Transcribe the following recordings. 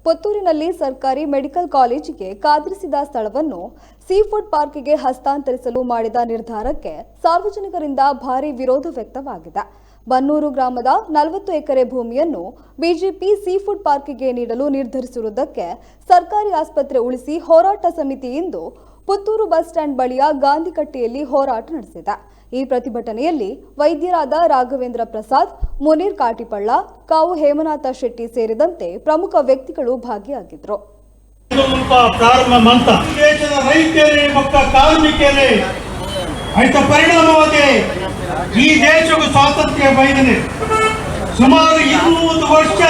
ಪುತ್ತೂರಿನಲ್ಲಿ ಸರ್ಕಾರಿ ಮೆಡಿಕಲ್ ಕಾಲೇಜಿಗೆ ಕಾದ್ರಿಸಿದ ಸ್ಥಳವನ್ನು ಸೀಫುಡ್ ಪಾರ್ಕ್ಗೆ ಹಸ್ತಾಂತರಿಸಲು ಮಾಡಿದ ನಿರ್ಧಾರಕ್ಕೆ ಸಾರ್ವಜನಿಕರಿಂದ ಭಾರೀ ವಿರೋಧ ವ್ಯಕ್ತವಾಗಿದೆ. ಬನ್ನೂರು ಗ್ರಾಮದ 40 ಎಕರೆ ಭೂಮಿಯನ್ನು ಬಿಜೆಪಿ ಸೀಫುಡ್ ಪಾರ್ಕ್ಗೆ ನೀಡಲು ನಿರ್ಧರಿಸಿರುವುದಕ್ಕೆ ಸರ್ಕಾರಿ ಆಸ್ಪತ್ರೆ ಉಳಿಸಿ ಹೋರಾಟ ಸಮಿತಿ ಇಂದು ಪುತ್ತೂರು ಬಸ್ ಸ್ಟ್ಯಾಂಡ್ ಬಳಿಯ ಗಾಂಧಿಕಟ್ಟೆಯಲ್ಲಿ ಹೋರಾಟ ನಡೆಸಿದೆ. ಈ ಪ್ರತಿಭಟನೆಯಲ್ಲಿ ವೈದ್ಯರಾದ ರಾಘವೇಂದ್ರ ಪ್ರಸಾದ್, ಮುನೀರ್ ಕಾಟಿಪಳ್ಳ, ಕಾವು ಹೇಮನಾಥ ಶೆಟ್ಟಿ ಸೇರಿದಂತೆ ಪ್ರಮುಖ ವ್ಯಕ್ತಿಗಳು ಭಾಗಿಯಾಗಿದ್ದರು. ದೇಶದ ರೈತರೇ ಮತ್ತು ಕಾರ್ಮಿಕರೇ ಆಯ್ತ ಪರಿಣಾಮವಾಗಿ ಈ ದೇಶಕ್ಕೆ ಸ್ವಾತಂತ್ರ್ಯ ಬಯದಿದೆ. ಸುಮಾರು 200 ವರ್ಷ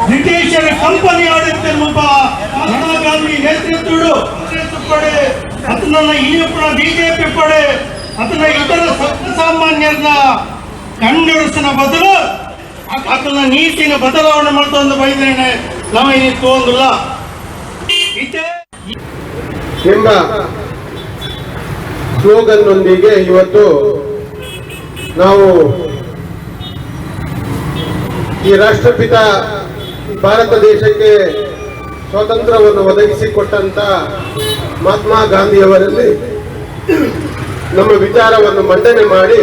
ಬ್ರಿಟಿಷರ ಕಂಪನಿ ಆಡಳಿತ ಮಹಾತ್ಮ ಗಾಂಧಿ ನೇತೃತ್ವದ ಪಡೆ ಅದನ್ನ ಇನ್ನೊಬ್ಬರ ಬಿಜೆಪಿ ಪಡೆ ಅದನ್ನ ಇತರ ಸಾಮಾನ್ಯರನ್ನ ಕಣ್ಣೊರೆಸಿನ ಬದಲು ಅದನ್ನ ನೀತಿನ ಬದಲಾವಣೆ ಮಾಡ್ತಾ ಒಂದು ಬಯದೇನೆ ನಾವು ಇಲ್ಲಿ ತಗೊಂಡಿಲ್ಲ ಎಂಬ ಸ್ಲೋಗನ್ನೊಂದಿಗೆ ಇವತ್ತು ನಾವು ಈ ರಾಷ್ಟ್ರಪಿತ ಭಾರತ ದೇಶಕ್ಕೆ ಸ್ವಾತಂತ್ರ್ಯವನ್ನು ಒದಗಿಸಿಕೊಟ್ಟಂತ ಮಹಾತ್ಮ ಗಾಂಧಿಯವರಲ್ಲಿ ನಮ್ಮ ವಿಚಾರವನ್ನು ಮಂಡನೆ ಮಾಡಿ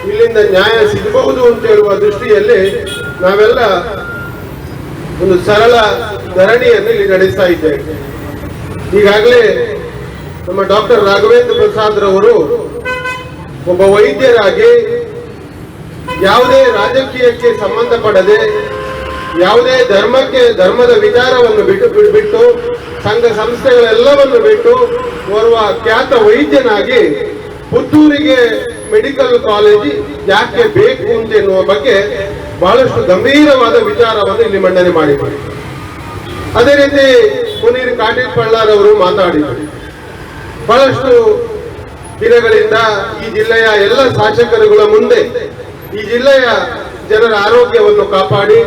ಇಲ್ಲಿಂದ ನ್ಯಾಯ ಸಿಗಬಹುದು ಅಂತ ಹೇಳುವ ದೃಷ್ಟಿಯಲ್ಲಿ ನಾವೆಲ್ಲ ಒಂದು ಸರಳ ಧರಣಿಯನ್ನು ಇಲ್ಲಿ ನಡೆಸ್ತಾ ಇದ್ದೇವೆ. ಈಗಾಗಲೇ ನಮ್ಮ ಡಾಕ್ಟರ್ ರಾಘವೇಂದ್ರ ಪ್ರಸಾದ್ ರವರು ಒಬ್ಬ ವೈದ್ಯರಾಗಿ ಯಾವುದೇ ರಾಜಕೀಯಕ್ಕೆ ಸಂಬಂಧಪಡದೆ ಯಾವುದೇ ಧರ್ಮದ ವಿಚಾರವನ್ನು ಬಿಟ್ಟು ಸಂಘ ಸಂಸ್ಥೆಗಳೆಲ್ಲವನ್ನು ಬಿಟ್ಟು ಓರ್ವ ಖ್ಯಾತ ವೈದ್ಯನಾಗಿ ಪುತ್ತೂರಿಗೆ ಮೆಡಿಕಲ್ ಕಾಲೇಜ್ ಯಾಕೆ ಬೇಕು ಅಂತ ಎನ್ನುವ ಬಗ್ಗೆ ಬಹಳಷ್ಟು ಗಂಭೀರವಾದ ವಿಚಾರವನ್ನು ಇಲ್ಲಿ ಮಂಡನೆ ಮಾಡಿದ್ದಾರೆ. ಅದೇ ರೀತಿ ಮುನೀರ್ ಕಾಟಿಪಳ್ಳರವರು ಮಾತಾಡಿದರು. ಬಹಳಷ್ಟು ದಿನಗಳಿಂದ ಈ ಜಿಲ್ಲೆಯ ಎಲ್ಲ ಶಾಸಕರುಗಳ ಮುಂದೆ ಈ ಜಿಲ್ಲೆಯ ಜನರ ಆರೋಗ್ಯವನ್ನು ಕಾಪಾಡಿ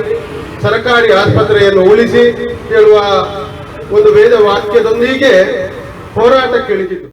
ಸರ್ಕಾರಿ ಆಸ್ಪತ್ರೆಯನ್ನು ಉಳಿಸಿ ಹೇಳುವ ಒಂದು ವೇದ ವಾಕ್ಯದೊಂದಿಗೆ ಹೋರಾಟಕ್ಕೆ ಇಳಿದಿತ್ತು.